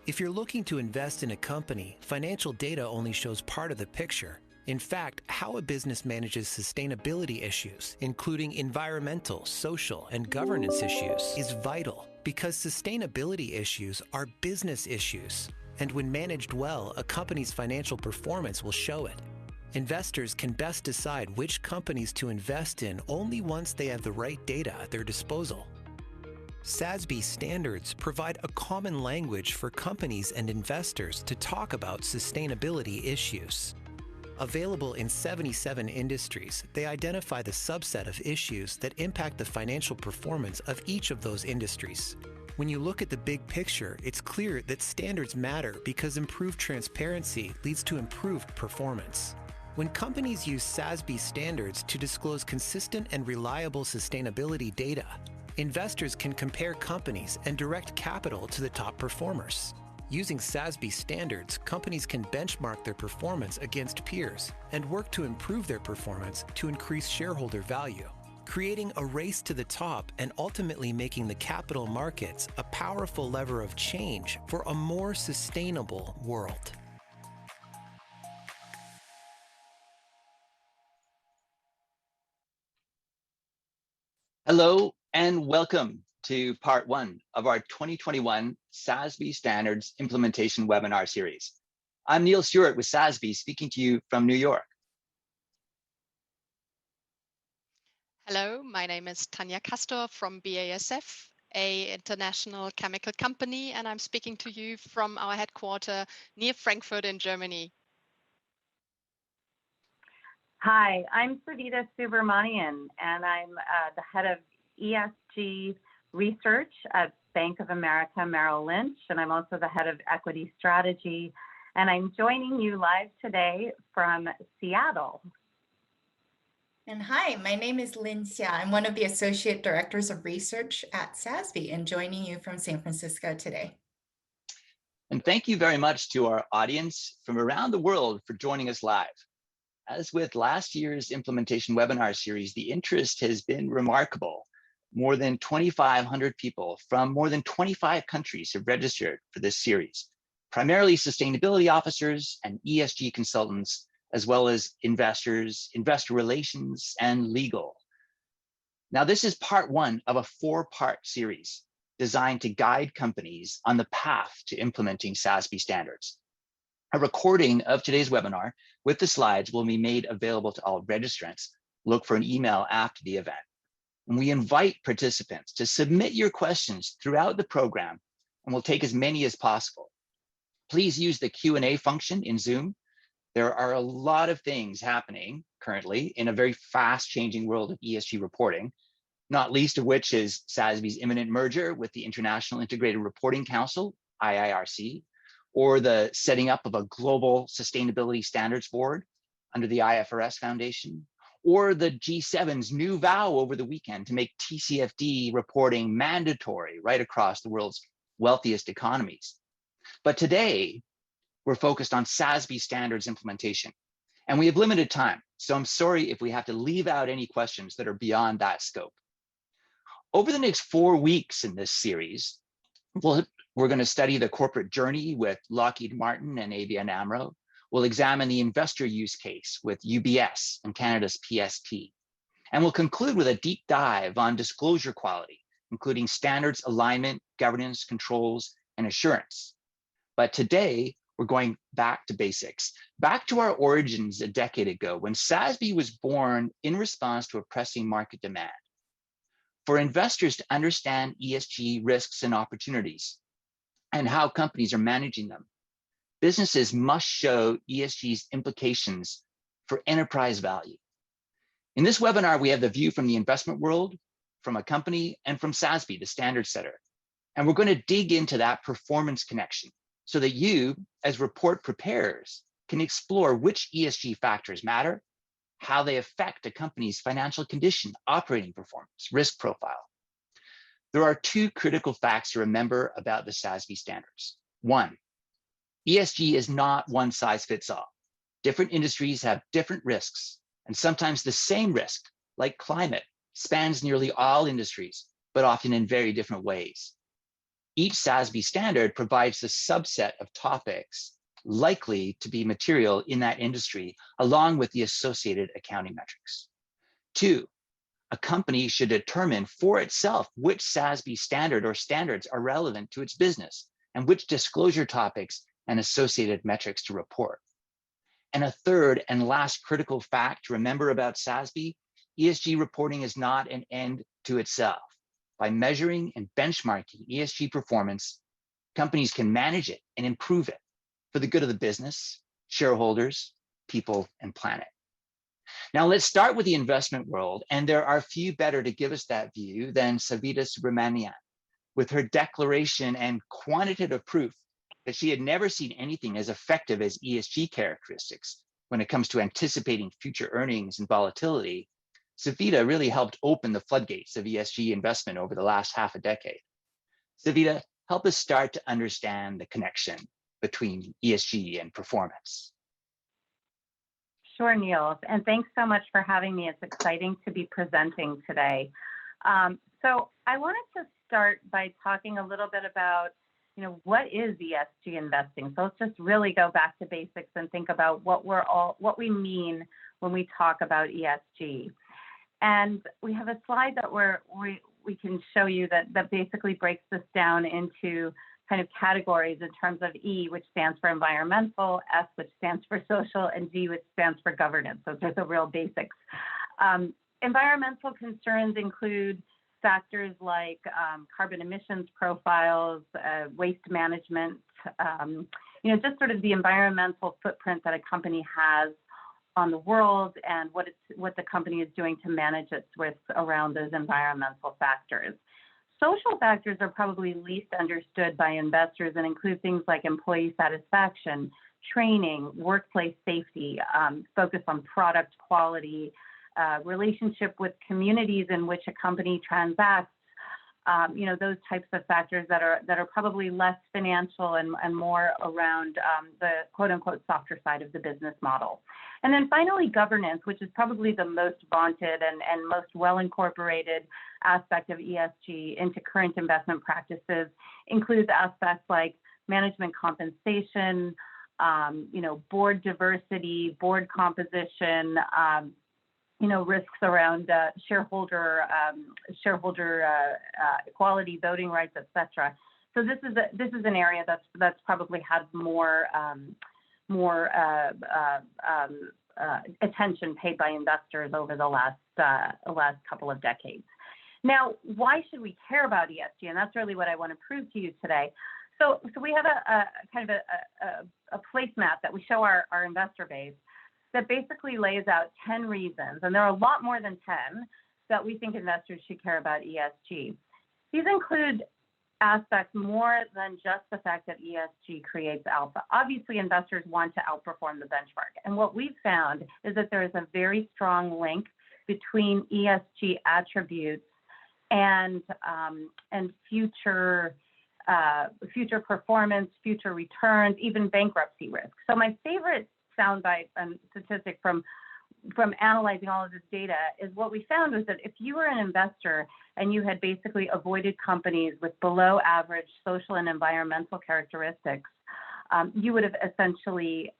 If you're looking to invest in a company, financial data only shows part of the picture. In fact, how a business manages sustainability issues, including environmental, social, and governance issues, is vital because sustainability issues are business issues. And when managed well, a company's financial performance will show it. Investors can best decide which companies to invest in only once they have the right data at their disposal. SASB standards provide a common language for companies and investors to talk about sustainability issues. Available in 77 industries, they identify the subset of issues that impact the financial performance of each of those industries. When you look at the big picture, it's clear that standards matter because improved transparency leads to improved performance. When companies use SASB standards to disclose consistent and reliable sustainability data, investors can compare companies and direct capital to the top performers. Using SASB standards, companies can benchmark their performance against peers and work to improve their performance to increase shareholder value, creating a race to the top and ultimately making the capital markets a powerful lever of change for a more sustainable world. Hello and welcome to part one of our 2021 SASB Standards Implementation Webinar Series. I'm Neil Stewart with SASB, speaking to you from New York. Hello, my name is Tanja Castor from BASF, an international chemical company, and I'm speaking to you from our headquarters near Frankfurt in Germany. Hi, I'm Savita Subramanian, and I'm the head of ESG research at Bank of America Merrill Lynch, and I'm also the head of equity strategy, and I'm joining you live today from Seattle. And hi, my name is Lynn Xia. I'm one of the associate directors of research at SASB and joining you from San Francisco today. And thank you very much to our audience from around the world for joining us live. As with last year's implementation webinar series, the interest has been remarkable. More than 2,500 people from more than 25 countries have registered for this series, primarily sustainability officers and ESG consultants, as well as investors, investor relations, and legal. Now, this is part one of a 4-part series designed to guide companies on the path to implementing SASB standards. A recording of today's webinar with the slides will be made available to all registrants. Look for an email after the event. And we invite participants to submit your questions throughout the program, and we'll take as many as possible. Please use the Q&A function in Zoom. There are a lot of things happening currently in a very fast-changing world of ESG reporting, not least of which is SASB's imminent merger with the International Integrated Reporting Council, IIRC, or the setting up of a global sustainability standards board under the IFRS Foundation, or the G7's new vow over the weekend to make TCFD reporting mandatory right across the world's wealthiest economies. But today, we're focused on SASB standards implementation, and we have limited time, so I'm sorry if we have to leave out any questions that are beyond that scope. Over the next 4 weeks in this series, we're going to study the corporate journey with Lockheed Martin and ABN AMRO. We'll examine the investor use case with UBS and Canada's PSP. And we'll conclude with a deep dive on disclosure quality, including standards, alignment, governance, controls, and assurance. But today, we're going back to basics, back to our origins a decade ago when SASB was born in response to a pressing market demand. For investors to understand ESG risks and opportunities and how companies are managing them, businesses must show ESG's implications for enterprise value. In this webinar, we have the view from the investment world, from a company, and from SASB, the standard setter. And we're going to dig into that performance connection so that you, as report preparers, can explore which ESG factors matter, how they affect a company's financial condition, operating performance, risk profile. There are 2 critical facts to remember about the SASB standards. 1, ESG is not one size fits all. Different industries have different risks, and sometimes the same risk, like climate, spans nearly all industries, but often in very different ways. Each SASB standard provides the subset of topics likely to be material in that industry, along with the associated accounting metrics. 2, a company should determine for itself which SASB standard or standards are relevant to its business and which disclosure topics and associated metrics to report. And a third and last critical fact to remember about SASB, ESG reporting is not an end to itself. By measuring and benchmarking ESG performance, companies can manage it and improve it for the good of the business, shareholders, people, and planet. Now let's start with the investment world, and there are few better to give us that view than Savita Subramanian, with her declaration and quantitative proof that she had never seen anything as effective as ESG characteristics when it comes to anticipating future earnings and volatility. Savita really helped open the floodgates of ESG investment over the last half a decade. Savita, help us start to understand the connection between ESG and performance. Sure, Niels, and thanks so much for having me. It's exciting to be presenting today. So I wanted to start by talking a little bit about, what is ESG investing? So let's just really go back to basics and think about what we mean when we talk about ESG. And we have a slide that we can show you that basically breaks this down into kind of categories in terms of E, which stands for environmental, S, which stands for social, and G, which stands for governance. So there's the real basics. Environmental concerns include factors like carbon emissions profiles, waste management, just sort of the environmental footprint that a company has on the world and what the company is doing to manage its risks around those environmental factors. Social factors are probably least understood by investors and include things like employee satisfaction, training, workplace safety, focus on product quality, relationship with communities in which a company transacts, those types of factors that are probably less financial and more around the quote unquote softer side of the business model. And then finally, governance, which is probably the most vaunted and most well incorporated aspect of ESG into current investment practices, includes aspects like management compensation, board diversity, board composition, risks around shareholder equality, voting rights, etc. So this is an area that's probably had more attention paid by investors over the last couple of decades. Now, why should we care about ESG? And that's really what I want to prove to you today. So we have a kind of a placemat that we show our investor base that basically lays out 10 reasons, and there are a lot more than 10, that we think investors should care about ESG. These include aspects more than just the fact that ESG creates alpha. Obviously, investors want to outperform the benchmark, and what we've found is that there is a very strong link between ESG attributes and future performance, future returns, even bankruptcy risk. So my favorite soundbite and statistic from analyzing all of this data is what we found was that if you were an investor and you had basically avoided companies with below average social and environmental characteristics, you would have essentially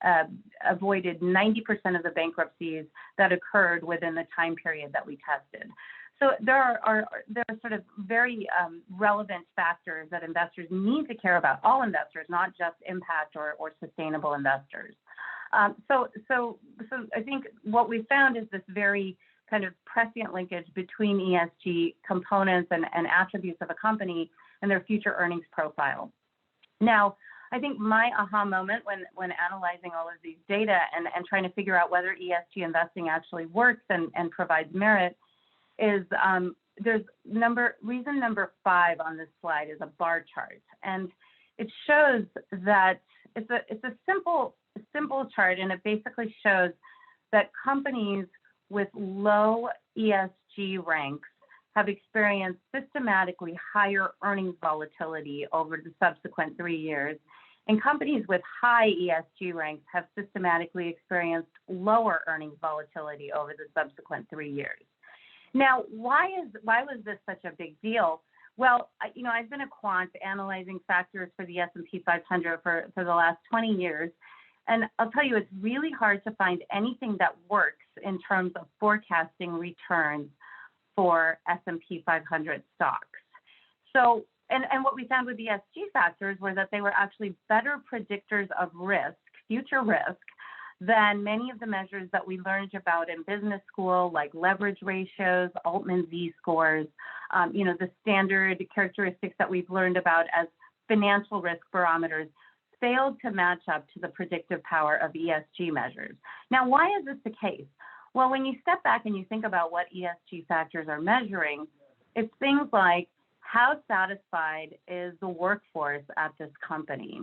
avoided 90% of the bankruptcies that occurred within the time period that we tested. So there are sort of very relevant factors that investors need to care about, all investors, not just impact or sustainable investors. So I think what we found is this very kind of prescient linkage between ESG components and attributes of a company and their future earnings profile. Now, I think my aha moment when analyzing all of these data and trying to figure out whether ESG investing actually works and provides merit is there's reason number 5 on this slide is a bar chart, and it shows that it's a simple chart, and it basically shows that companies with low ESG ranks have experienced systematically higher earnings volatility over the subsequent 3 years, and companies with high ESG ranks have systematically experienced lower earnings volatility over the subsequent 3 years. Now, why was this such a big deal? Well, I've been a quant analyzing factors for the S&P 500 for the last 20 years. And I'll tell you, it's really hard to find anything that works in terms of forecasting returns for S&P 500 stocks. So, and what we found with ESG factors were that they were actually better predictors of risk, future risk, than many of the measures that we learned about in business school, like leverage ratios, Altman Z-scores, the standard characteristics that we've learned about as financial risk barometers failed to match up to the predictive power of ESG measures. Now, why is this the case? Well, when you step back and you think about what ESG factors are measuring, it's things like how satisfied is the workforce at this company.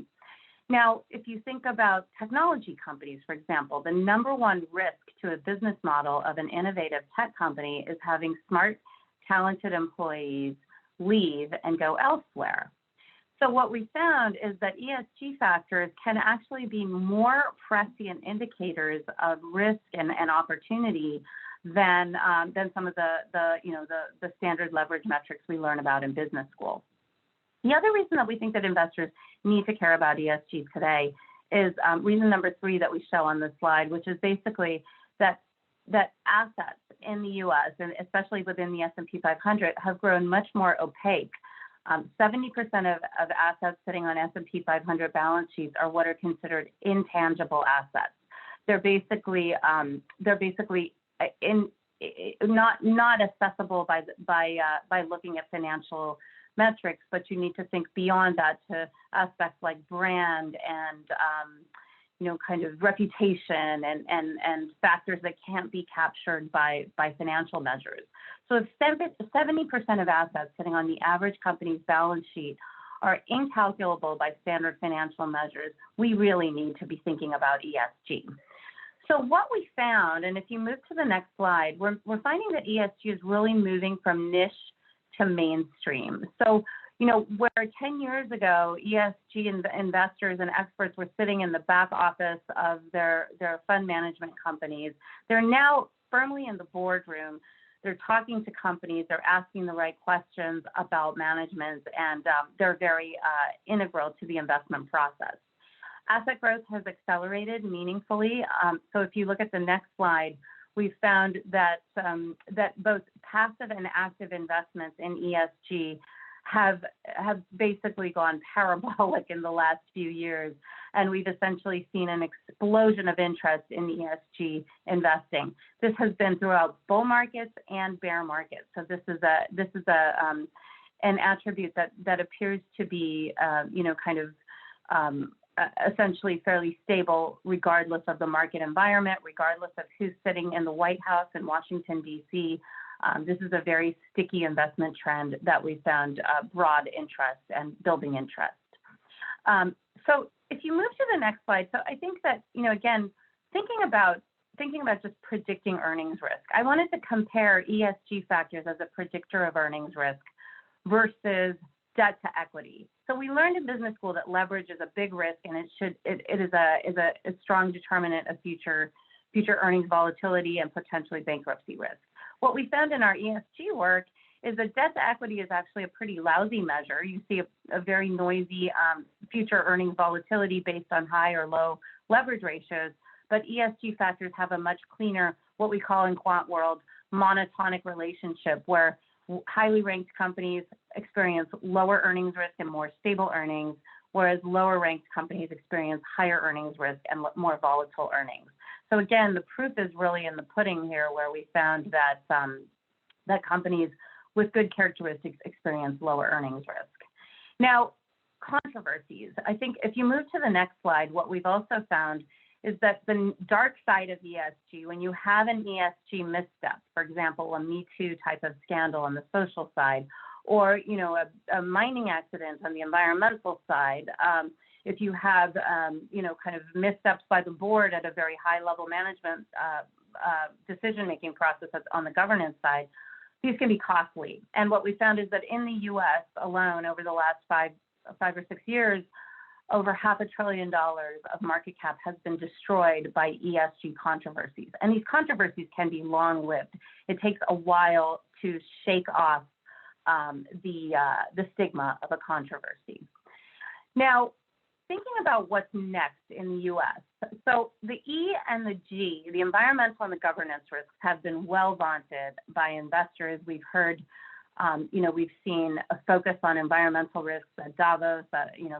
Now, if you think about technology companies, for example, the number one risk to a business model of an innovative tech company is having smart, talented employees leave and go elsewhere. So what we found is that ESG factors can actually be more prescient indicators of risk and opportunity than some of the standard leverage metrics we learn about in business school. The other reason that we think that investors need to care about ESG today is reason number 3 that we show on this slide, which is basically that assets in the U.S. and especially within the S&P 500 have grown much more opaque. 70% of assets sitting on S&P 500 balance sheets are what are considered intangible assets. They're basically not accessible by looking at financial metrics, but you need to think beyond that to aspects like brand and kind of reputation and factors that can't be captured by financial measures. So if 70% of assets sitting on the average company's balance sheet are incalculable by standard financial measures, we really need to be thinking about ESG. So what we found, and if you move to the next slide, we're finding that ESG is really moving from niche to mainstream. So, where 10 years ago, ESG investors and experts were sitting in the back office of their fund management companies, they're now firmly in the boardroom. They're talking to companies, they're asking the right questions about management, and they're very integral to the investment process. Asset growth has accelerated meaningfully. So if you look at the next slide, we've found that both passive and active investments in ESG have basically gone parabolic in the last few years, and we've essentially seen an explosion of interest in ESG investing. This has been throughout bull markets and bear markets. So this is an attribute that appears to be essentially fairly stable regardless of the market environment, regardless of who's sitting in the White House in Washington, D.C. This is a very sticky investment trend that we found broad interest and building interest. So if you move to the next slide, so I think that, again, thinking about just predicting earnings risk, I wanted to compare ESG factors as a predictor of earnings risk versus debt to equity. So we learned in business school that leverage is a big risk, and it is a strong determinant of future earnings volatility and potentially bankruptcy risk. What we found in our ESG work is that debt to equity is actually a pretty lousy measure. You see a very noisy future earnings volatility based on high or low leverage ratios, but ESG factors have a much cleaner, what we call in quant world, monotonic relationship, where highly ranked companies experience lower earnings risk and more stable earnings, whereas lower ranked companies experience higher earnings risk and more volatile earnings. So again, the proof is really in the pudding here, where we found that that companies with good characteristics experience lower earnings risk. Now, controversies. I think if you move to the next slide, what we've also found is that the dark side of ESG, when you have an ESG misstep, for example, a Me Too type of scandal on the social side, or a mining accident on the environmental side, if you have kind of missteps by the board at a very high level management decision-making process on the governance side, these can be costly. And what we found is that in the U.S. alone, over the last five or 6 years, over $500 billion of market cap has been destroyed by ESG controversies. And these controversies can be long-lived. It takes a while to shake off the stigma of a controversy. Now, thinking about what's next in the U.S., so the E and the G, the environmental and the governance risks, have been well vaunted by investors. We've heard, we've seen a focus on environmental risks at Davos,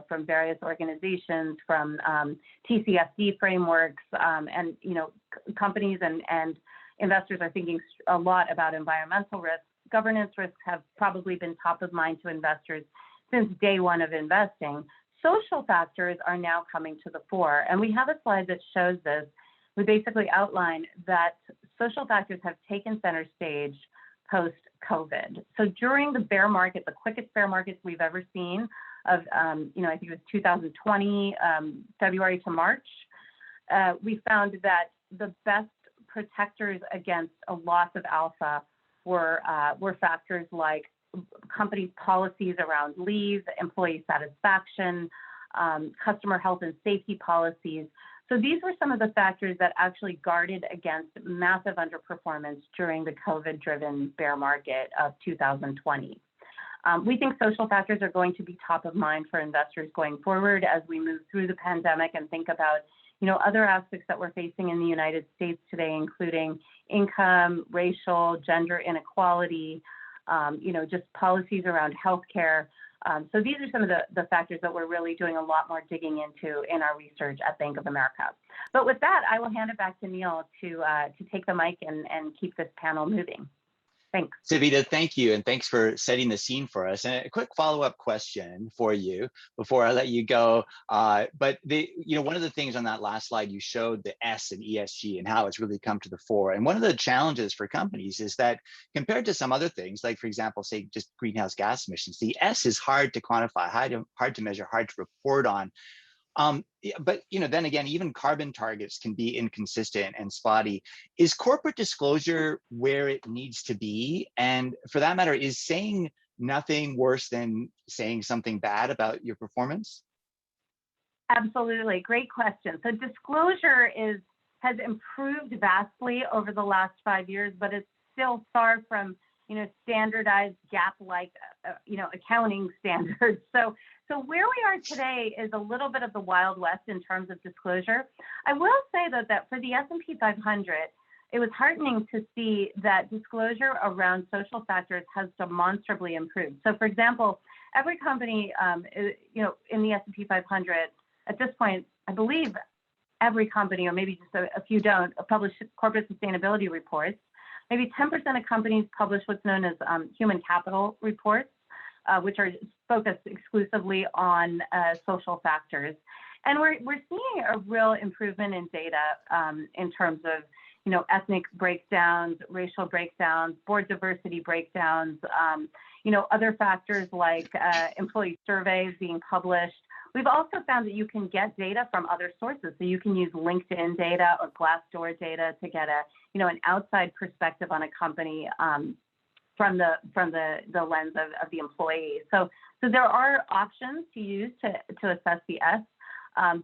from various organizations, from TCFD frameworks, and companies and investors are thinking a lot about environmental risks. Governance risks have probably been top of mind to investors since day one of investing. Social factors are now coming to the fore, and we have a slide that shows this. We basically outline that social factors have taken center stage post-COVID. So during the bear market, the quickest bear markets we've ever seen of, I think it was 2020, February to March, we found that the best protectors against a loss of alpha were factors like companies' policies around leave, employee satisfaction, customer health and safety policies. So these were some of the factors that actually guarded against massive underperformance during the COVID-driven bear market of 2020. We think social factors are going to be top of mind for investors going forward as we move through the pandemic and think about other aspects that we're facing in the United States today, including income, racial, gender inequality, just policies around healthcare. So these are some of the factors that we're really doing a lot more digging into in our research at Bank of America. But with that, I will hand it back to Neil to take the mic and keep this panel moving. Thanks. Savita, thank you, and thanks for setting the scene for us. And a quick follow-up question for you before I let you go. But one of the things on that last slide, you showed the S in ESG and how it's really come to the fore. And one of the challenges for companies is that compared to some other things, like for example, say just greenhouse gas emissions, the S is hard to quantify, hard to measure, hard to report on. But then again, even carbon targets can be inconsistent and spotty. Is corporate disclosure where it needs to be? And for that matter, is saying nothing worse than saying something bad about your performance? Absolutely, great question. So disclosure has improved vastly over the last 5 years, but it's still far from standardized GAAP-like accounting standards. So where we are today is a little bit of the Wild West in terms of disclosure. I will say though that for the S&P 500, it was heartening to see that disclosure around social factors has demonstrably improved. So for example, every company, in the S&P 500 at this point, I believe every company, or maybe just a few don't, publish corporate sustainability reports. Maybe 10% of companies publish what's known as human capital reports, which are focused exclusively on social factors. And we're seeing a real improvement in data in terms of, ethnic breakdowns, racial breakdowns, board diversity breakdowns, other factors like employee surveys being published. We've also found that you can get data from other sources. So you can use LinkedIn data or Glassdoor data to get an outside perspective on a company from the lens of the employee. So there are options to use to assess the S.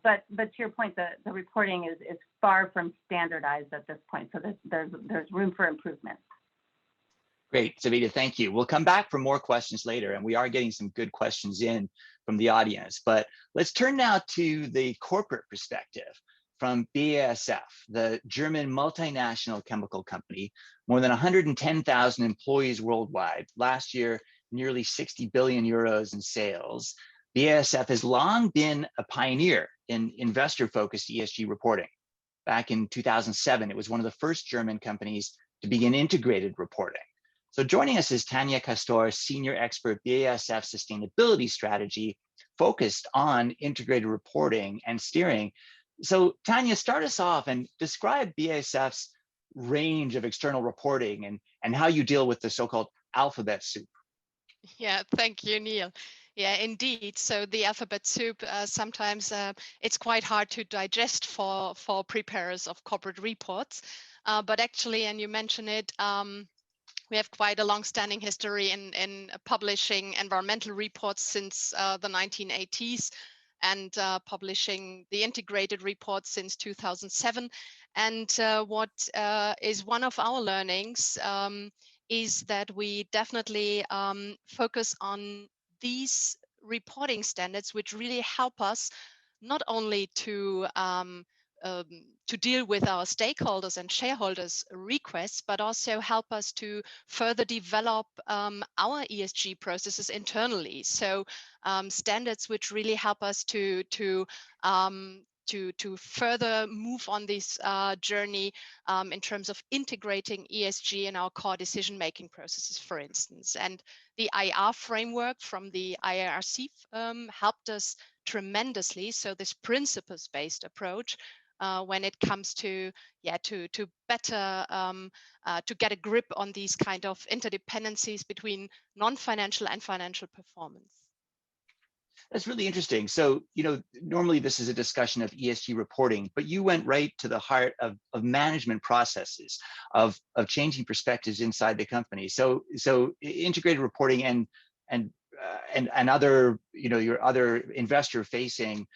But to your point, the reporting is far from standardized at this point. So there's room for improvement. Great, Savita, thank you. We'll come back for more questions later, and we are getting some good questions in from the audience. But let's turn now to the corporate perspective from BASF, the German multinational chemical company, more than 110,000 employees worldwide. Last year, nearly 60 billion euros in sales. BASF has long been a pioneer in investor-focused ESG reporting. Back in 2007, it was one of the first German companies to begin integrated reporting. So joining us is Tanya Castor, senior expert, BASF sustainability strategy, focused on integrated reporting and steering. So Tanya, start us off and describe BASF's range of external reporting and how you deal with the so-called alphabet soup. Yeah, thank you, Neil. Yeah, indeed. So the alphabet soup, sometimes it's quite hard to digest for preparers of corporate reports. But actually, and you mentioned it, we have quite a long-standing history in publishing environmental reports since the 1980s and publishing the integrated reports since 2007. And what is one of our learnings is that we definitely focus on these reporting standards, which really help us not only to deal with our stakeholders and shareholders' requests, but also help us to further develop our ESG processes internally. So standards which really help us to further move on this journey in terms of integrating ESG in our core decision-making processes, for instance. And the IR framework from the IARC helped us tremendously. So this principles-based approach when it comes to better to get a grip on these kind of interdependencies between non-financial and financial performance. That's really interesting. So, normally this is a discussion of ESG reporting, but you went right to the heart of management processes, of changing perspectives inside the company. So integrated reporting and other, your other investor-facing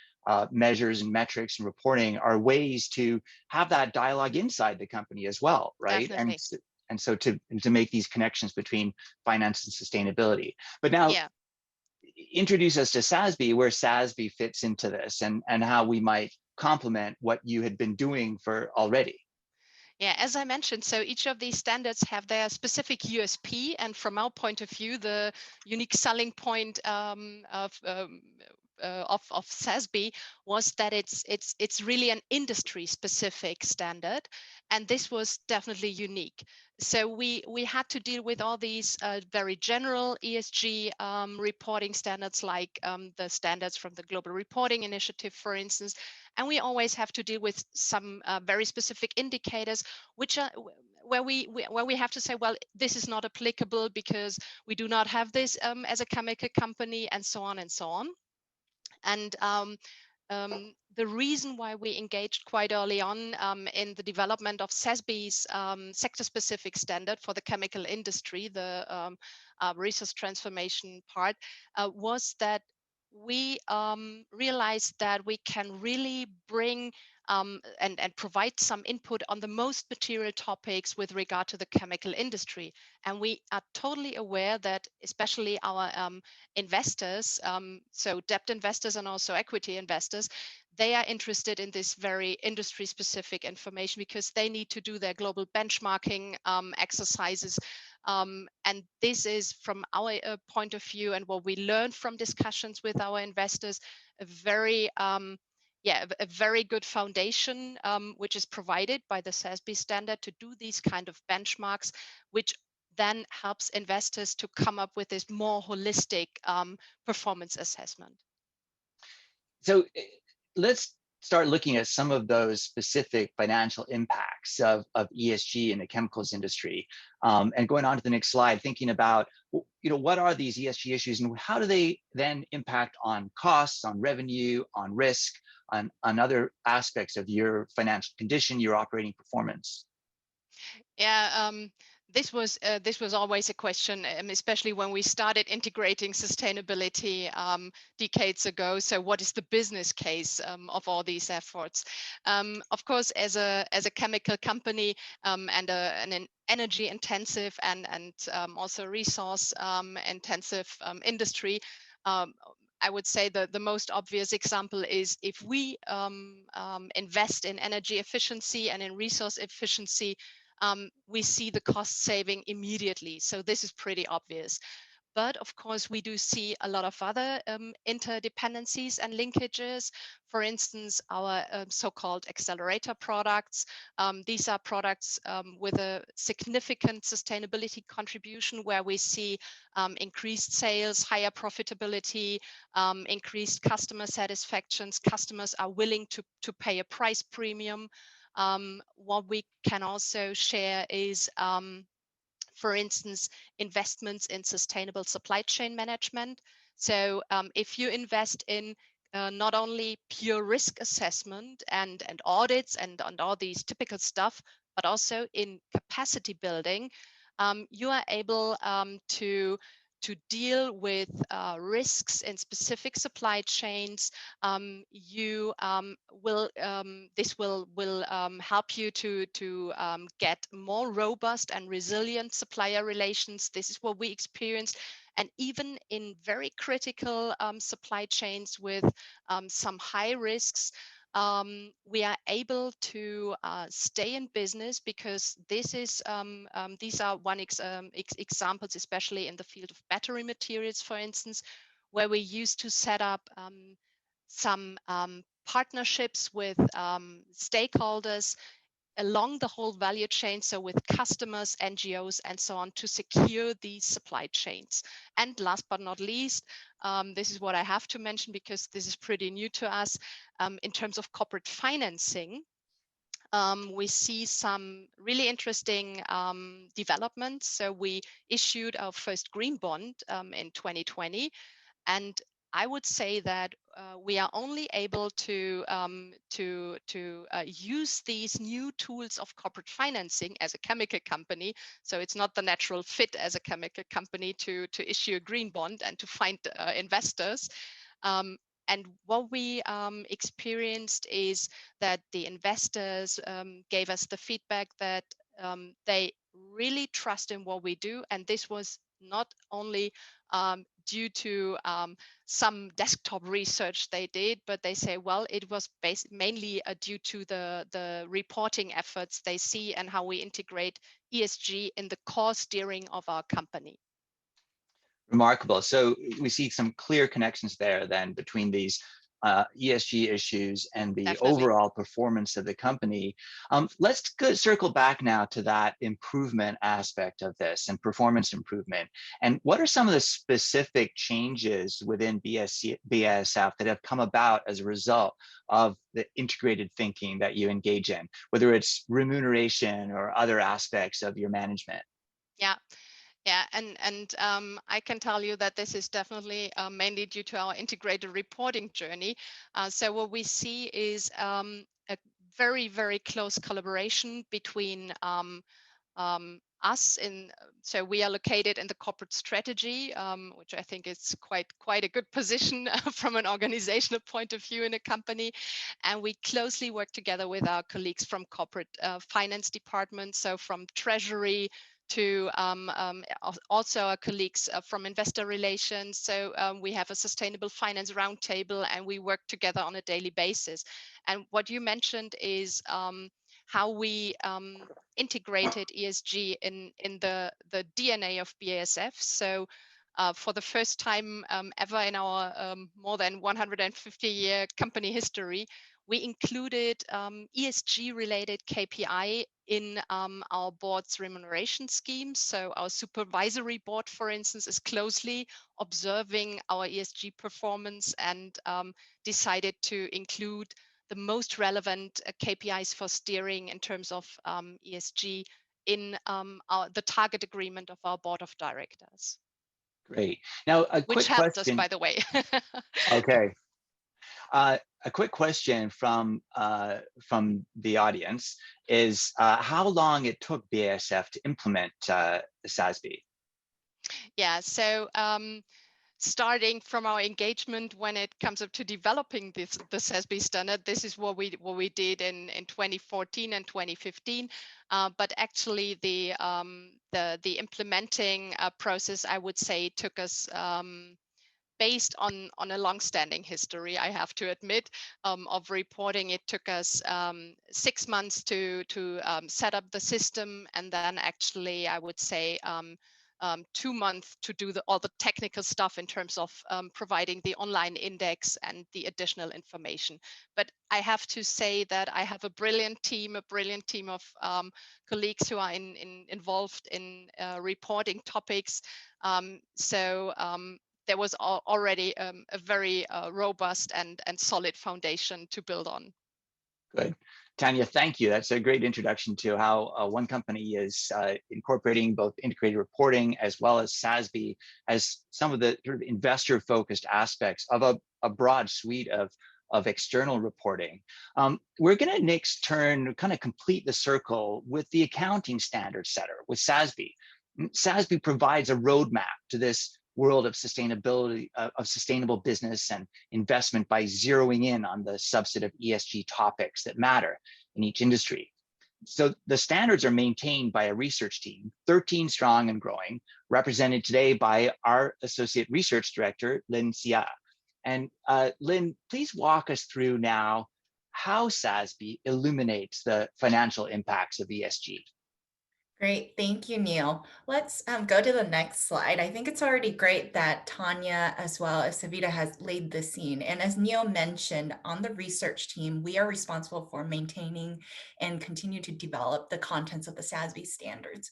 measures and metrics and reporting are ways to have that dialogue inside the company as well, right? Definitely. And so to make these connections between finance and sustainability. But now, introduce us to SASB, where SASB fits into this, and how we might complement what you had been doing for already. Yeah, as I mentioned, so each of these standards have their specific USP, and from our point of view, the unique selling point of SASB was that it's really an industry-specific standard, and this was definitely unique. So we had to deal with all these very general ESG reporting standards, like the standards from the Global Reporting Initiative, for instance, and we always have to deal with some very specific indicators, which are where we have to say, well, this is not applicable because we do not have this as a chemical company, and so on and so on. And the reason why we engaged quite early on in the development of SASB's sector-specific standard for the chemical industry, the resource transformation part, was that we realized that we can really bring and provide some input on the most material topics with regard to the chemical industry. And we are totally aware that especially our investors, so debt investors and also equity investors, they are interested in this very industry-specific information because they need to do their global benchmarking exercises. And this is, from our point of view and what we learned from discussions with our investors, a very good foundation, which is provided by the SASB standard to do these kind of benchmarks, which then helps investors to come up with this more holistic performance assessment. So let's start looking at some of those specific financial impacts of ESG in the chemicals industry. And going on to the next slide, thinking about, what are these ESG issues and how do they then impact on costs, on revenue, on risk, on other aspects of your financial condition, your operating performance? Yeah, this was always a question, especially when we started integrating sustainability decades ago. So, what is the business case of all these efforts? Of course, as a chemical company and an energy intensive and also resource intensive industry. I would say the most obvious example is if we invest in energy efficiency and in resource efficiency, we see the cost saving immediately. So this is pretty obvious. But of course, we do see a lot of other interdependencies and linkages. For instance, our so-called accelerator products. These are products with a significant sustainability contribution where we see increased sales, higher profitability, increased customer satisfactions. Customers are willing to pay a price premium. What we can also share is for instance, investments in sustainable supply chain management. So if you invest in not only pure risk assessment and audits and all these typical stuff, but also in capacity building, you are able to to deal with risks in specific supply chains, this will help you to get more robust and resilient supplier relations. This is what we experienced. And even in very critical supply chains with some high risks, we are able to stay in business, because this is these are examples, especially in the field of battery materials, for instance, where we used to set up some partnerships with stakeholders along the whole value chain, so with customers, NGOs, and so on, to secure these supply chains. And last but not least, this is what I have to mention because this is pretty new to us, in terms of corporate financing. We see some really interesting developments. So we issued our first green bond in 2020, and I would say that we are only able to use these new tools of corporate financing as a chemical company. So it's not the natural fit as a chemical company to issue a green bond and to find investors. And what we experienced is that the investors gave us the feedback that they really trust in what we do, and this was not only due to some desktop research they did, but they say, well, it was mainly due to the reporting efforts they see and how we integrate ESG in the core steering of our company. Remarkable. So we see some clear connections there then between these ESG issues and the Definitely. overall performance of the company. Let's circle back now to that improvement aspect of this and performance improvement. And what are some of the specific changes within BASF that have come about as a result of the integrated thinking that you engage in, whether it's remuneration or other aspects of your management? Yeah. Yeah, and I can tell you that this is definitely mainly due to our integrated reporting journey. So what we see is a very, very close collaboration between us. So we are located in the corporate strategy, which I think is quite a good position from an organizational point of view in a company. And we closely work together with our colleagues from corporate finance department, so from treasury to also our colleagues from investor relations. So we have a sustainable finance roundtable, and we work together on a daily basis. And what you mentioned is how we integrated ESG in the DNA of BASF. So for the first time ever in our more than 150-year company history, we included ESG-related KPI in our board's remuneration scheme. So our supervisory board, for instance, is closely observing our ESG performance and decided to include the most relevant KPIs for steering in terms of ESG in the target agreement of our board of directors. Great. Now, a quick Which helped question. us, by the way. Okay. A quick question from the audience is how long it took BASF to implement the SASB? Yeah, so starting from our engagement when it comes up to developing the SASB standard, this is what we did in 2014 and 2015. But actually, the implementing process, I would say, took us based on a long-standing history, I have to admit, of reporting. It took us 6 months to set up the system, and then actually, I would say 2 months to do all the technical stuff in terms of providing the online index and the additional information. But I have to say that I have a brilliant team of colleagues who are involved in reporting topics. So there was already a very robust and solid foundation to build on. Good. Tanya, thank you. That's a great introduction to how one company is incorporating both integrated reporting as well as SASB as some of the sort of investor-focused aspects of a broad suite of external reporting. We're going to next kind of complete the circle with the accounting standard setter, with SASB. SASB provides a roadmap to this world of sustainability, of sustainable business and investment by zeroing in on the subset of ESG topics that matter in each industry. So the standards are maintained by a research team, 13 strong and growing, represented today by our Associate Research Director, Lynn Xia. And Lynn, please walk us through now how SASB illuminates the financial impacts of ESG. Great, thank you, Neil. Let's go to the next slide. I think it's already great that Tanya as well as Savita has laid the scene. And as Neil mentioned, on the research team, we are responsible for maintaining and continue to develop the contents of the SASB standards.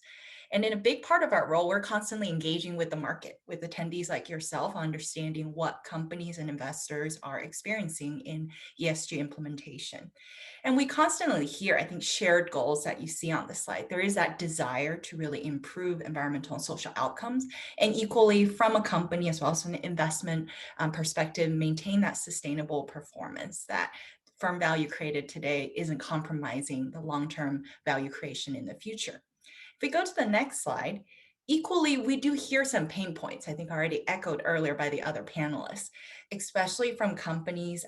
And in a big part of our role, we're constantly engaging with the market, with attendees like yourself, understanding what companies and investors are experiencing in ESG implementation. And we constantly hear, I think, shared goals that you see on the slide. There is that desire to really improve environmental and social outcomes, and equally from a company as well as an investment perspective, maintain that sustainable performance, that firm value created today isn't compromising the long-term value creation in the future. If we go to the next slide, equally, we do hear some pain points, I think already echoed earlier by the other panelists, especially from companies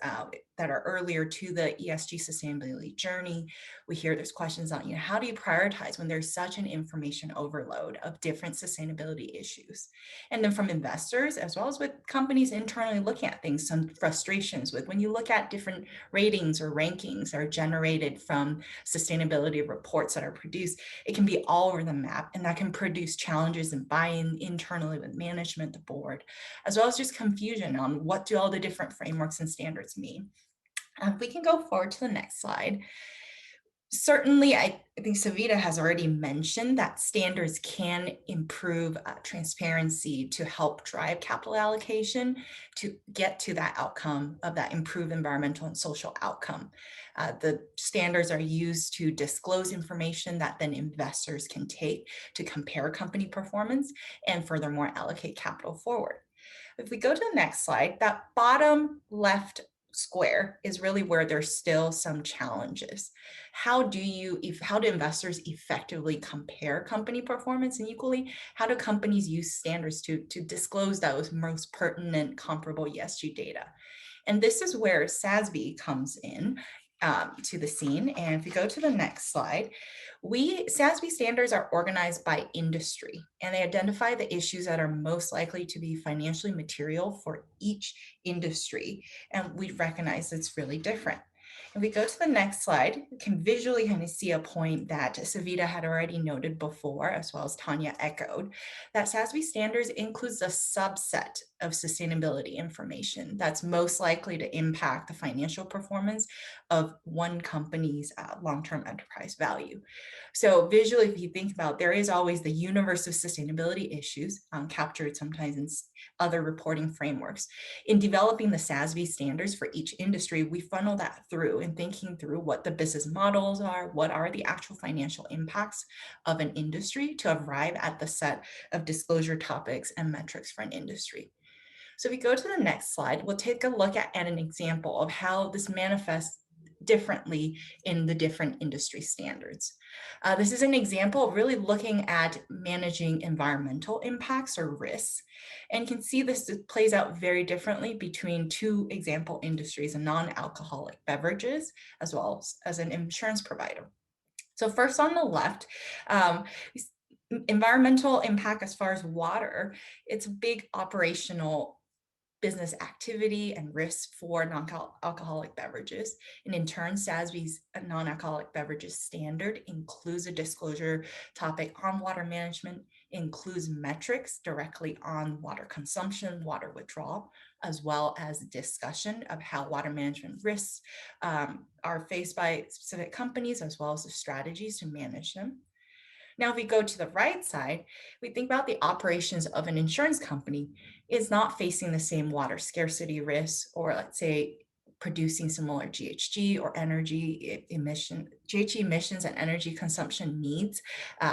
that are earlier to the ESG sustainability journey. We hear there's questions on, how do you prioritize when there's such an information overload of different sustainability issues? And then from investors, as well as with companies internally looking at things, some frustrations with when you look at different ratings or rankings that are generated from sustainability reports that are produced, it can be all over the map, and that can produce challenges and buy-in internally with management, the board, as well as just confusion on what do all the different frameworks and standards mean. We can go forward to the next slide. Certainly, I think Savita has already mentioned that standards can improve transparency to help drive capital allocation to get to that outcome of that improved environmental and social outcome. The standards are used to disclose information that then investors can take to compare company performance and furthermore allocate capital forward. If we go to the next slide, that bottom left square is really where there's still some challenges. How do investors effectively compare company performance, and equally, how do companies use standards to disclose those most pertinent comparable ESG data? And this is where SASB comes in to the scene. And if you go to the next slide, SASB standards are organized by industry, and they identify the issues that are most likely to be financially material for each industry. And we recognize it's really different. If we go to the next slide, you can visually kind of see a point that Savita had already noted before, as well as Tanya echoed, that SASB standards includes a subset of sustainability information that's most likely to impact the financial performance of one company's long-term enterprise value. So visually, if you think about, there is always the universe of sustainability issues captured sometimes in other reporting frameworks. In developing the SASB standards for each industry, we funnel that through and thinking through what the business models are, what are the actual financial impacts of an industry to arrive at the set of disclosure topics and metrics for an industry. So if we go to the next slide, we'll take a look at an example of how this manifests differently in the different industry standards. This is an example of really looking at managing environmental impacts or risks, and you can see this plays out very differently between two example industries, a non-alcoholic beverages as well as an insurance provider. So first on the left, environmental impact as far as water, it's a big operational business activity and risk for non-alcoholic beverages. And in turn, SASB's non-alcoholic beverages standard includes a disclosure topic on water management, includes metrics directly on water consumption, water withdrawal, as well as discussion of how water management risks are faced by specific companies, as well as the strategies to manage them. Now, if we go to the right side, we think about the operations of an insurance company is not facing the same water scarcity risks, or let's say producing similar GHG or energy GHG emissions and energy consumption needs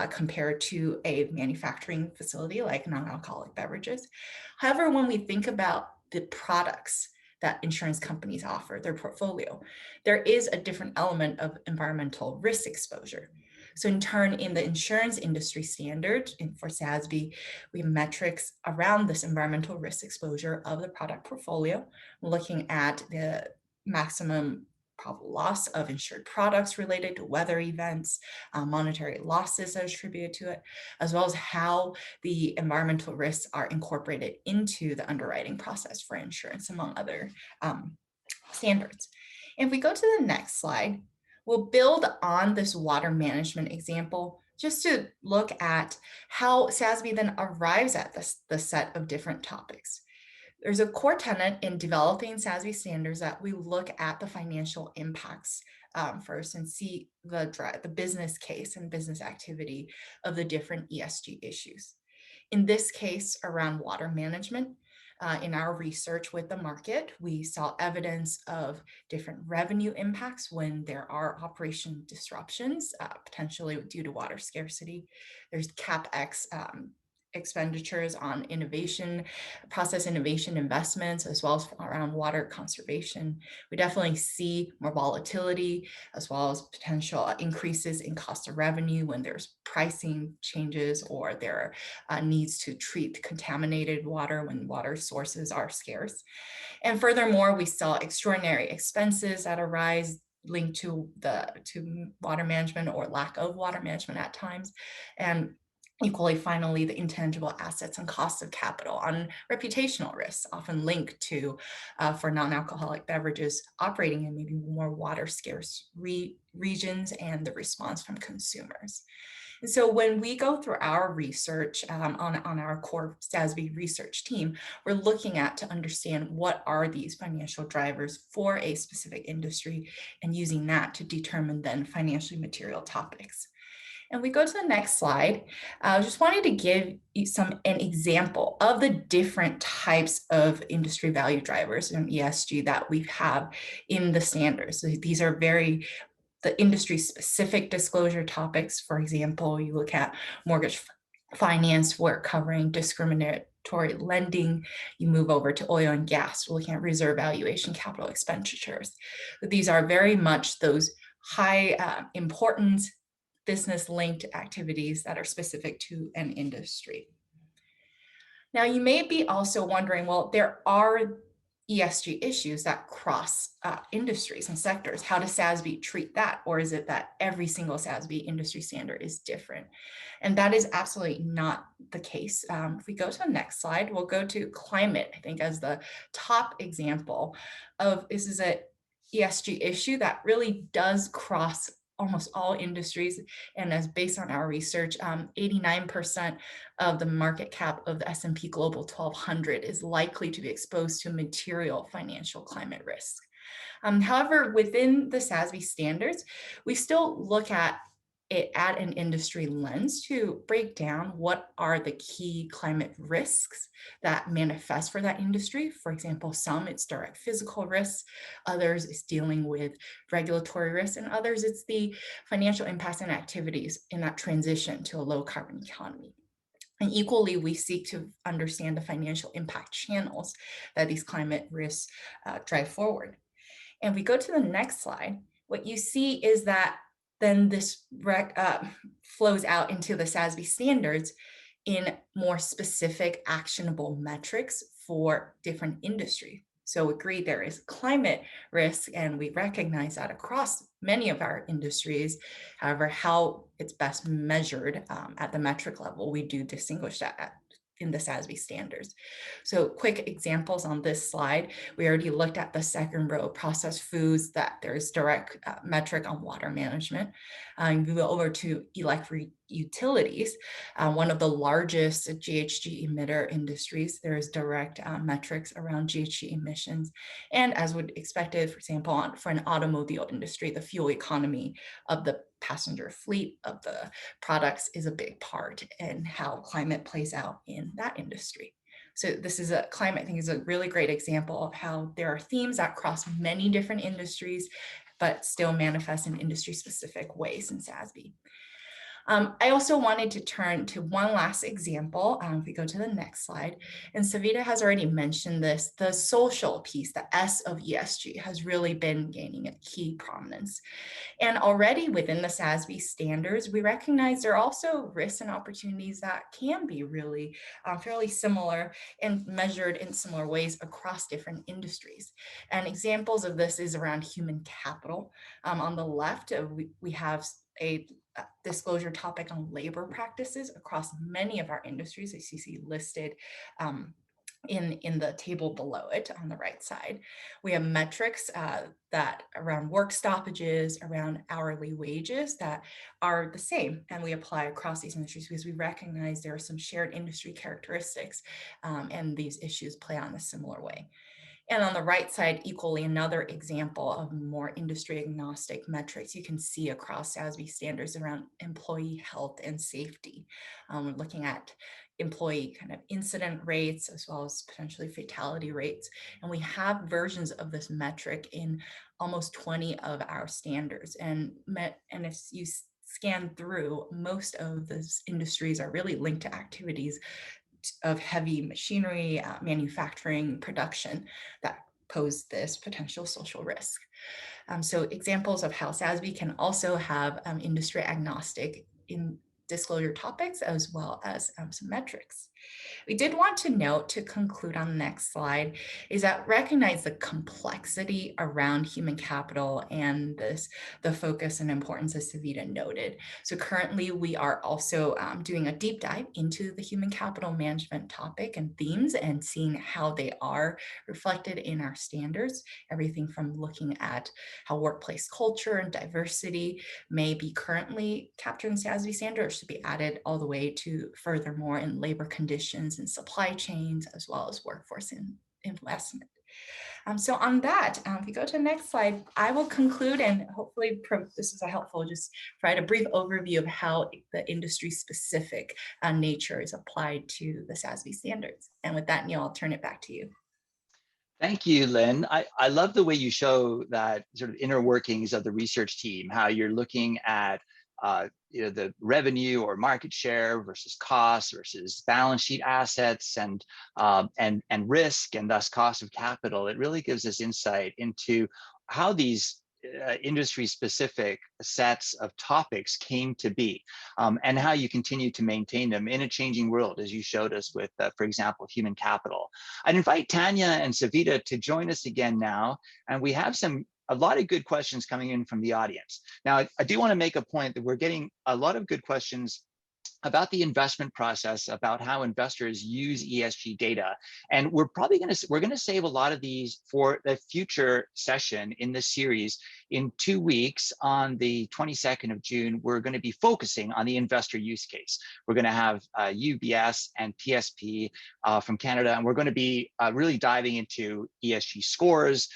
compared to a manufacturing facility like non-alcoholic beverages. However, when we think about the products that insurance companies offer, their portfolio, there is a different element of environmental risk exposure. So in turn, in the insurance industry standard for SASB, we have metrics around this environmental risk exposure of the product portfolio, looking at the maximum probable loss of insured products related to weather events, monetary losses that are attributed to it, as well as how the environmental risks are incorporated into the underwriting process for insurance, among other standards. If we go to the next slide, we'll build on this water management example just to look at how SASB then arrives at the set of different topics. There's a core tenet in developing SASB standards that we look at the financial impacts first and see the business case and business activity of the different ESG issues. In this case, around water management, in our research with the market, we saw evidence of different revenue impacts when there are operation disruptions, potentially due to water scarcity. There's CapEx expenditures on innovation, process innovation investments, as well as around water conservation. We definitely see more volatility, as well as potential increases in cost of revenue when there's pricing changes or there are needs to treat contaminated water when water sources are scarce. And furthermore, we saw extraordinary expenses that arise linked to water management or lack of water management at times. And equally, finally, the intangible assets and costs of capital on reputational risks, often linked to, for non-alcoholic beverages operating in maybe more water scarce regions and the response from consumers. And so when we go through our research on our core SASB research team, we're looking at to understand what are these financial drivers for a specific industry and using that to determine then financially material topics. And we go to the next slide. I just wanted to give you an example of the different types of industry value drivers in ESG that we have in the standards. So these are the industry specific disclosure topics. For example, you look at mortgage finance, we're covering discriminatory lending. You move over to oil and gas, we're looking at reserve valuation, capital expenditures. These are very much those high importance business linked activities that are specific to an industry. Now, you may be also wondering, well, there are ESG issues that cross industries and sectors. How does SASB treat that? Or is it that every single SASB industry standard is different? And that is absolutely not the case. If we go to the next slide, we'll go to climate, I think, as the top example of this is an ESG issue that really does cross almost all industries. And as based on our research, 89% of the market cap of the S&P Global 1200 is likely to be exposed to material financial climate risk. However, within the SASB standards, we still look at it at an industry lens to break down what are the key climate risks that manifest for that industry. For example, some it's direct physical risks, others is dealing with regulatory risks, and others it's the financial impacts and activities in that transition to a low carbon economy. And equally, we seek to understand the financial impact channels that these climate risks drive forward. And we go to the next slide, what you see is that then this flows out into the SASB standards in more specific actionable metrics for different industries. So agree there is climate risk, and we recognize that across many of our industries. However, how it's best measured at the metric level, we do distinguish that in the SASB standards. So quick examples on this slide, we already looked at the second row, processed foods, that there's direct metric on water management. We go over to electric utilities, one of the largest GHG emitter industries. There's direct metrics around GHG emissions. And as would expected, for example, for an automobile industry, the fuel economy of the passenger fleet of the products is a big part in how climate plays out in that industry. So this is climate, I think, is a really great example of how there are themes that cross many different industries, but still manifest in industry specific ways in SASB. I also wanted to turn to one last example. If we go to the next slide, and Savita has already mentioned this, the social piece, the S of ESG, has really been gaining a key prominence. And already within the SASB standards, we recognize there are also risks and opportunities that can be really fairly similar and measured in similar ways across different industries. And examples of this is around human capital. On the left, we have a disclosure topic on labor practices across many of our industries, as you see listed in the table below it on the right side. We have metrics that around work stoppages, around hourly wages that are the same, and we apply across these industries because we recognize there are some shared industry characteristics, and these issues play out in a similar way. And on the right side, equally another example of more industry agnostic metrics you can see across SASB standards around employee health and safety. We're looking at employee kind of incident rates as well as potentially fatality rates. And we have versions of this metric in almost 20 of our standards. And if you scan through, most of those industries are really linked to activities of heavy machinery, manufacturing, production that pose this potential social risk. So examples of how SASB can also have industry agnostic in disclosure topics as well as some metrics. We did want to note, to conclude on the next slide, is that recognize the complexity around human capital and the focus and importance, as Savita noted. So currently we are also doing a deep dive into the human capital management topic and themes and seeing how they are reflected in our standards, everything from looking at how workplace culture and diversity may be currently captured in SASB standards to be added all the way to furthermore in labor conditions and supply chains, as well as workforce investment. So on that, if we go to the next slide, I will conclude, and hopefully this is a helpful, just provide a brief overview of how the industry specific nature is applied to the SASB standards. And with that, Neil, I'll turn it back to you. Thank you, Lynn. I love the way you show that sort of inner workings of the research team, how you're looking at the revenue or market share versus cost versus balance sheet assets and risk, and thus cost of capital. It really gives us insight into how these industry-specific sets of topics came to be, and how you continue to maintain them in a changing world, as you showed us with, for example, human capital. I'd invite Tanya and Savita to join us again now, and we have a lot of good questions coming in from the audience. Now, I do want to make a point that we're getting a lot of good questions about the investment process, about how investors use ESG data. And we're going to save a lot of these for the future session in this series. In 2 weeks, on the 22nd of June, we're going to be focusing on the investor use case. We're going to have UBS and PSP from Canada, and we're going to be really diving into ESG scores,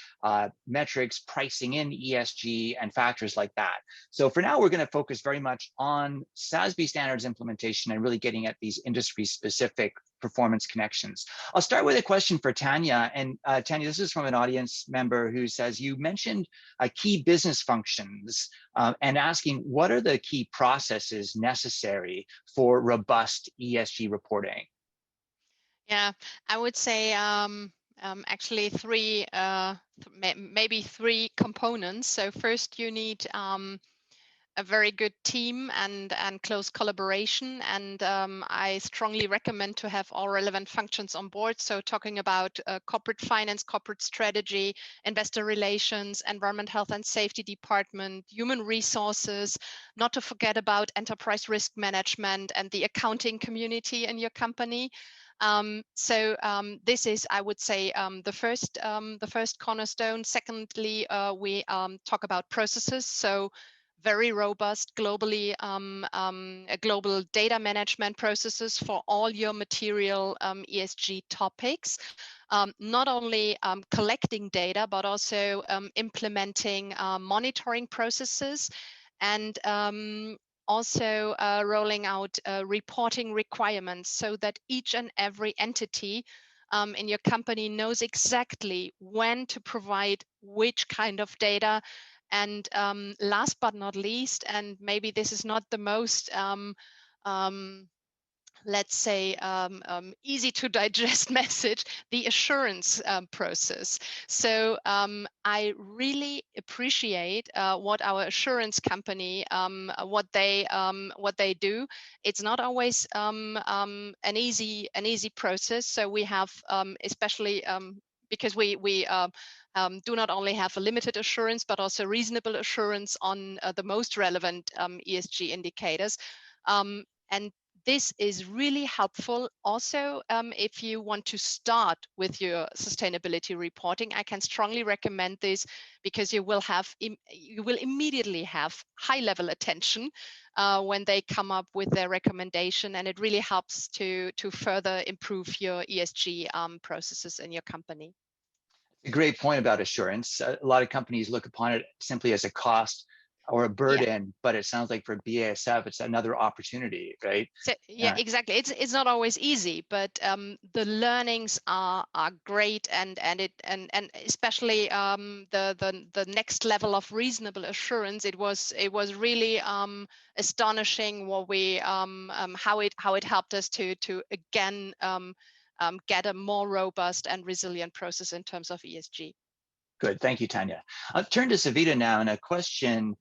metrics, pricing in ESG, and factors like that. So for now, we're going to focus very much on SASB standards implementation and really getting at these industry-specific performance connections. I'll start with a question for Tanya. And Tanya, this is from an audience member who says, you mentioned key business functions and asking, what are the key processes necessary for robust ESG reporting? Yeah, I would say actually maybe three components. So first you need a very good team and close collaboration. And I strongly recommend to have all relevant functions on board. So talking about corporate finance, corporate strategy, investor relations, environment, health and safety department, human resources, not to forget about enterprise risk management and the accounting community in your company. This is, I would say, the first cornerstone. Secondly, we talk about processes. So very robust globally global data management processes for all your material ESG topics. Not only collecting data, but also implementing monitoring processes, and also rolling out reporting requirements so that each and every entity in your company knows exactly when to provide which kind of data And last but not least, and maybe this is not the most let's say, easy to digest message, the assurance process. So I really appreciate what our assurance company, what they do. It's not always an easy process. So we have, especially because we do not only have a limited assurance, but also reasonable assurance on the most relevant ESG indicators. And this is really helpful also if you want to start with your sustainability reporting. I can strongly recommend this because you will immediately have high level attention when they come up with their recommendation, and it really helps to further improve your ESG processes in your company. A great point about assurance. A lot of companies look upon it simply as a cost or a burden, but it sounds like for BASF, it's another opportunity, right? So, yeah, exactly. It's not always easy, but the learnings are great, and especially the next level of reasonable assurance. It was really astonishing what we how it helped us to again get a more robust and resilient process in terms of ESG. Good, thank you, Tanya. I'll turn to Savita now, and a question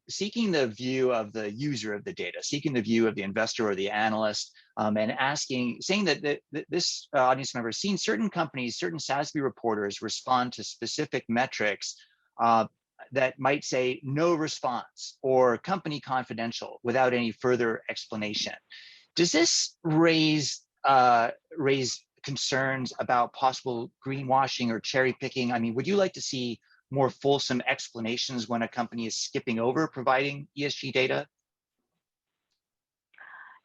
seeking the view of the user of the data, seeking the view of the investor or the analyst, and saying that this audience member has seen certain companies, certain SASB reporters respond to specific metrics that might say no response or company confidential without any further explanation. Does this raise concerns about possible greenwashing or cherry picking? I mean, would you like to see more fulsome explanations when a company is skipping over providing ESG data?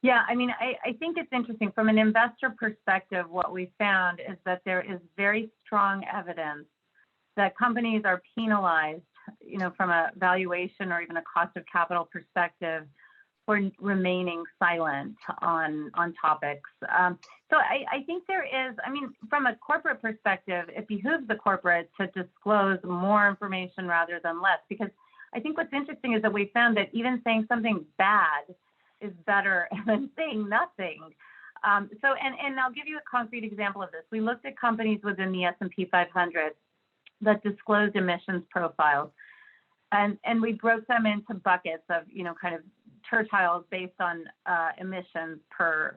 Yeah, I mean, I think it's interesting from an investor perspective. What we found is that there is very strong evidence that companies are penalized, from a valuation or even a cost of capital perspective, for remaining silent on topics. So I think there is, from a corporate perspective, it behooves the corporate to disclose more information rather than less, because I think what's interesting is that we found that even saying something bad is better than saying nothing. So I'll give you a concrete example of this. We looked at companies within the S&P 500 that disclosed emissions profiles, and we broke them into buckets of, kind of tertiles based on emissions per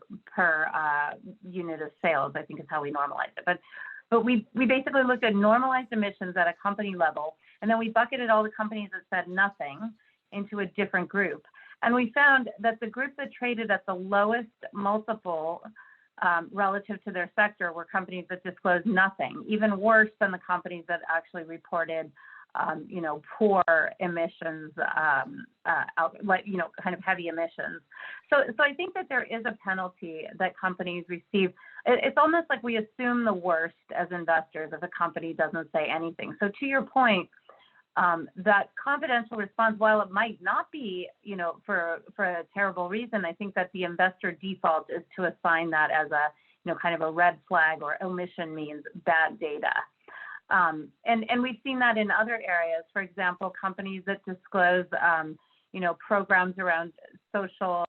unit of sales, I think is how we normalized it. But we basically looked at normalized emissions at a company level, and then we bucketed all the companies that said nothing into a different group. And we found that the group that traded at the lowest multiple relative to their sector were companies that disclosed nothing, even worse than the companies that actually reported poor emissions, kind of heavy emissions. So I think that there is a penalty that companies receive. It's almost like we assume the worst as investors if a company doesn't say anything. So to your point, that confidential response, while it might not be, for a terrible reason, I think that the investor default is to assign that as a, kind of a red flag, or omission means bad data. And we've seen that in other areas. For example, companies that disclose, programs around social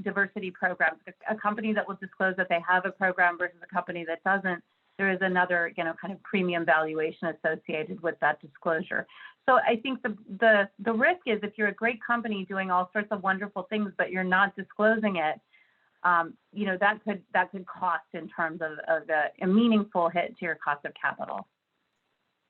diversity programs. A company that will disclose that they have a program versus a company that doesn't, there is another, kind of premium valuation associated with that disclosure. So I think the risk is, if you're a great company doing all sorts of wonderful things, but you're not disclosing it, that could cost in terms of a meaningful hit to your cost of capital.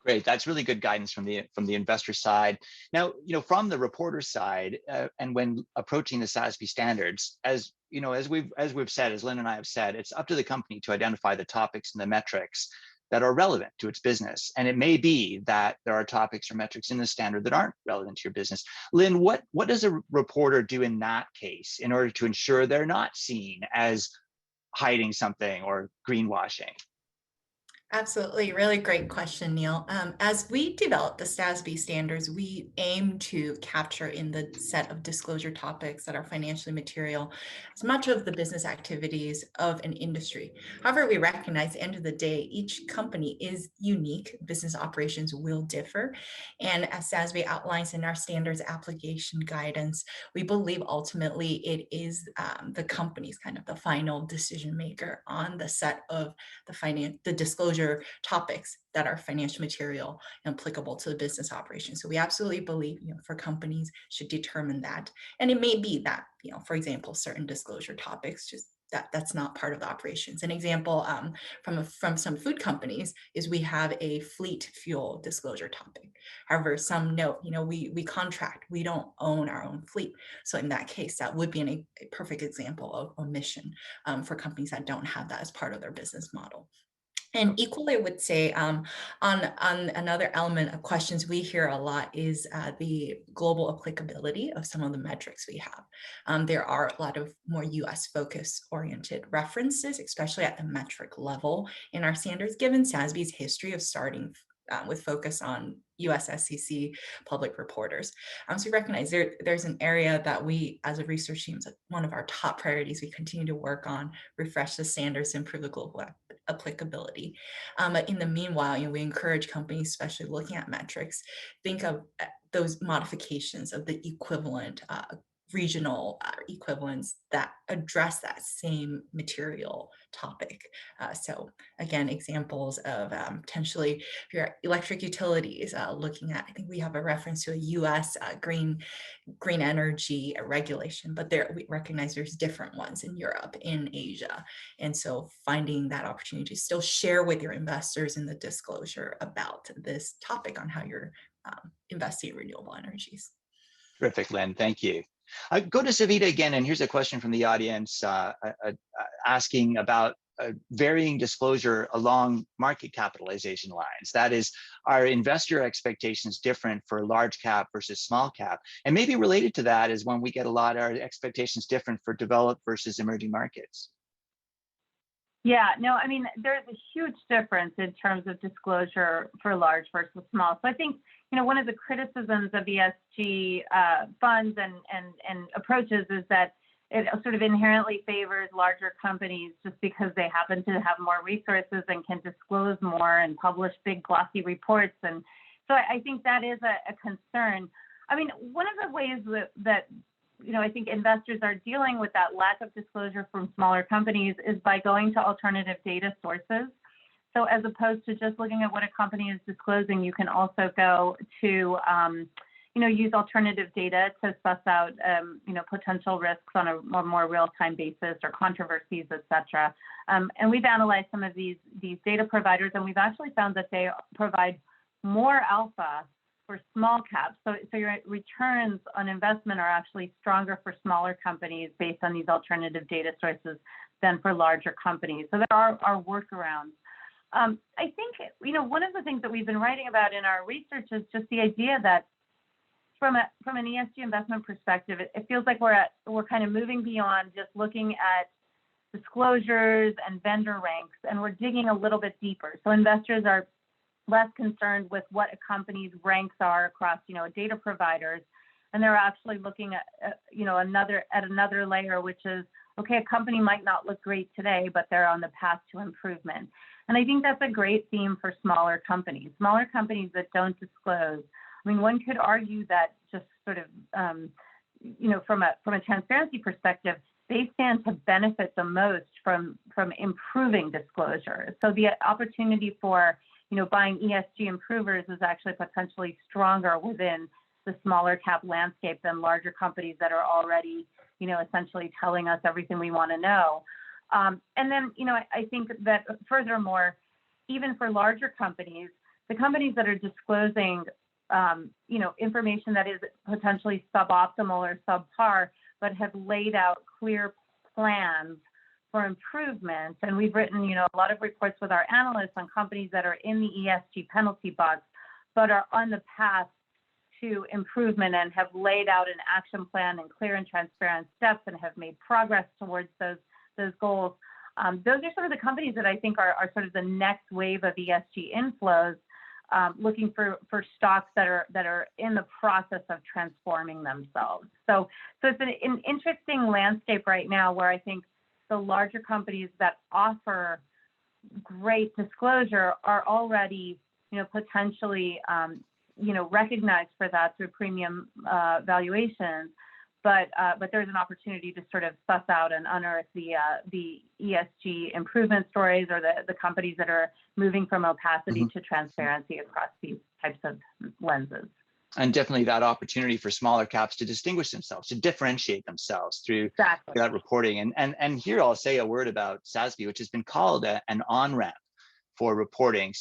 Great, that's really good guidance from the investor side. Now, from the reporter side, and when approaching the SASB standards, as we've said, as Lynn and I have said, it's up to the company to identify the topics and the metrics that are relevant to its business. And it may be that there are topics or metrics in the standard that aren't relevant to your business. Lynn, what does a reporter do in that case in order to ensure they're not seen as hiding something or greenwashing? Absolutely. Really great question, Neil. As we develop the SASB standards, we aim to capture in the set of disclosure topics that are financially material as much of the business activities of an industry. However, we recognize at the end of the day, each company is unique. Business operations will differ. And as SASB outlines in our standards application guidance, we believe ultimately it is the company's kind of the final decision maker on the set of the disclosure topics that are financial material and applicable to the business operation. So we absolutely believe, for companies should determine that. And it may be that, for example, certain disclosure topics just that's not part of the operations. An example from some food companies is we have a fleet fuel disclosure topic. However, some note, we contract, we don't own our own fleet. So in that case, that would be a perfect example of omission for companies that don't have that as part of their business model. And equally, I would say on another element of questions we hear a lot is the global applicability of some of the metrics we have. There are a lot of more US focus oriented references, especially at the metric level in our standards, given SASB's history of starting with focus on US SEC public reporters. So we recognize there's an area that we, as a research team, is one of our top priorities. We continue to work on, refresh the standards, improve the global applicability. But in the meanwhile, we encourage companies, especially looking at metrics, think of those modifications of the equivalent regional equivalents that address that same material topic. So again, examples of potentially if you're electric utilities, looking at, I think we have a reference to a US green energy regulation, but we recognize there's different ones in Europe, in Asia. And so finding that opportunity to still share with your investors in the disclosure about this topic on how you're investing in renewable energies. Terrific, Lynn, thank you. Go to Savita again, and here's a question from the audience asking about varying disclosure along market capitalization lines. That is, are investor expectations different for large cap versus small cap? And maybe related to that is when we get our expectations different for developed versus emerging markets. Yeah, no, I mean, there's a huge difference in terms of disclosure for large versus small. So I think, one of the criticisms of ESG funds and approaches is that it sort of inherently favors larger companies just because they happen to have more resources and can disclose more and publish big glossy reports. And so I think that is a concern. I mean, one of the ways that I think investors are dealing with that lack of disclosure from smaller companies is by going to alternative data sources. So as opposed to just looking at what a company is disclosing, you can also go to, use alternative data to suss out, potential risks on a more real-time basis or controversies, et cetera. And we've analyzed some of these data providers, and we've actually found that they provide more alpha for small caps. So your returns on investment are actually stronger for smaller companies based on these alternative data sources than for larger companies. So there are workarounds. I think, one of the things that we've been writing about in our research is just the idea that from an ESG investment perspective, it feels like we're kind of moving beyond just looking at disclosures and vendor ranks, and we're digging a little bit deeper. So investors are less concerned with what a company's ranks are across, data providers, and they're actually looking at, another layer, which is, okay, a company might not look great today, but they're on the path to improvement. And I think that's a great theme for smaller companies that don't disclose. I mean, one could argue that just sort of, from a transparency perspective, they stand to benefit the most from improving disclosure. So the opportunity for buying ESG improvers is actually potentially stronger within the smaller cap landscape than larger companies that are already, essentially telling us everything we want to know. And then, I think that furthermore, even for larger companies, the companies that are disclosing, information that is potentially suboptimal or subpar, but have laid out clear plans for improvement. And we've written, a lot of reports with our analysts on companies that are in the ESG penalty box, but are on the path to improvement and have laid out an action plan and clear and transparent steps and have made progress towards those goals. those are some of the companies that I think are sort of the next wave of ESG inflows, looking for stocks that are in the process of transforming themselves. So it's an interesting landscape right now where I think the larger companies that offer great disclosure are already, potentially, recognized for that through premium valuations. But there's an opportunity to sort of suss out and unearth the ESG improvement stories, or the companies that are moving from opacity to transparency across these types of lenses. And definitely that opportunity for smaller caps to distinguish themselves, to differentiate themselves through that reporting. And here I'll say a word about SASB, which has been called an on-ramp for reporting,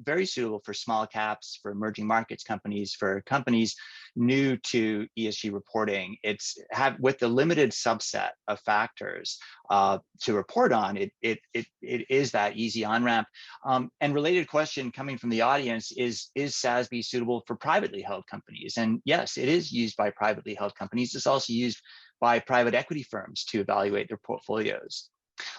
very suitable for small caps, for emerging markets companies, for companies new to ESG reporting. It's with the limited subset of factors to report on, it is that easy on-ramp. And related question coming from the audience is SASB suitable for privately held companies? And yes, it is used by privately held companies. It's also used by private equity firms to evaluate their portfolios.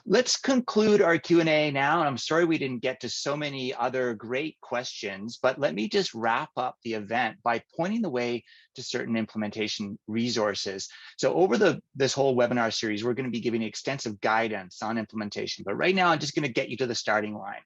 Let's conclude our Q&A now. And I'm sorry we didn't get to so many other great questions, but let me just wrap up the event by pointing the way to certain implementation resources. So over this whole webinar series, we're going to be giving extensive guidance on implementation. But right now, I'm just going to get you to the starting line,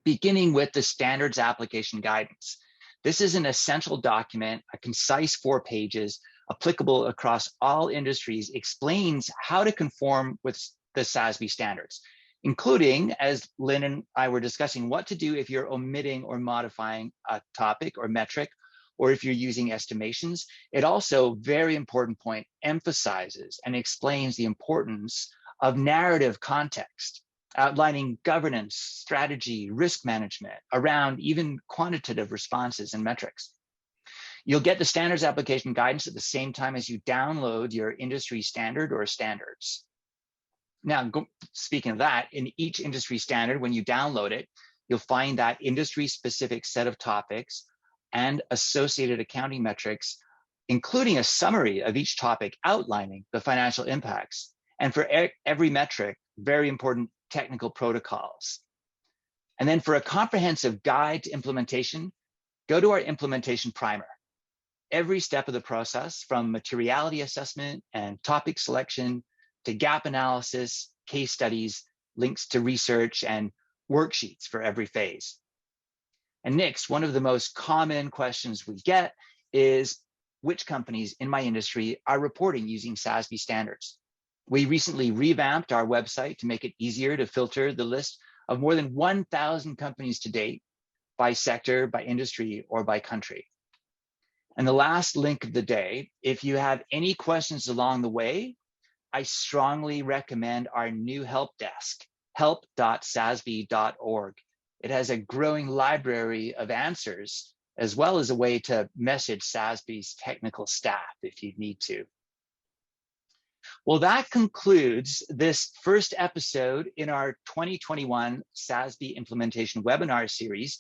beginning with the standards application guidance. This is an essential document, a concise 4 pages, applicable across all industries, explains how to conform with the SASB standards, including, as Lynn and I were discussing, what to do if you're omitting or modifying a topic or metric, or if you're using estimations. It also, very important point, emphasizes and explains the importance of narrative context, outlining governance, strategy, risk management around even quantitative responses and metrics. You'll get the standards application guidance at the same time as you download your industry standard or standards. Now, speaking of that, in each industry standard, when you download it, you'll find that industry-specific set of topics and associated accounting metrics, including a summary of each topic outlining the financial impacts. And for every metric, very important technical protocols. And then for a comprehensive guide to implementation, go to our implementation primer. Every step of the process, from materiality assessment and topic selection to gap analysis, case studies, links to research, and worksheets for every phase. And next, one of the most common questions we get is which companies in my industry are reporting using SASB standards. We recently revamped our website to make it easier to filter the list of more than 1,000 companies to date by sector, by industry, or by country. And the last link of the day, if you have any questions along the way, I strongly recommend our new help desk, help.sasb.org. It has a growing library of answers, as well as a way to message SASB's technical staff if you need to. Well, that concludes this first episode in our 2021 SASB Implementation Webinar Series.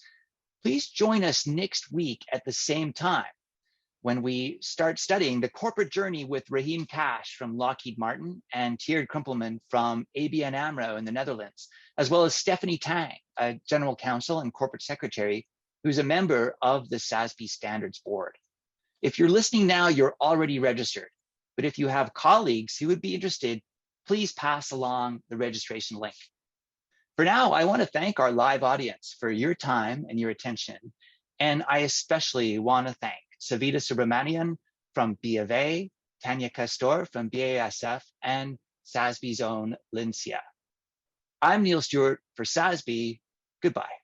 Please join us next week at the same time, when we start studying the corporate journey with Raheem Cash from Lockheed Martin and Tjeerd Krumpelman from ABN AMRO in the Netherlands, as well as Stephanie Tang, a general counsel and corporate secretary, who's a member of the SASB Standards Board. If you're listening now, you're already registered. But if you have colleagues who would be interested, please pass along the registration link. For now, I want to thank our live audience for your time and your attention. And I especially want to thank Savita Subramanian from B of A, Tanya Castor from BASF, and SASB's own Lincia. I'm Neil Stewart for SASB. Goodbye.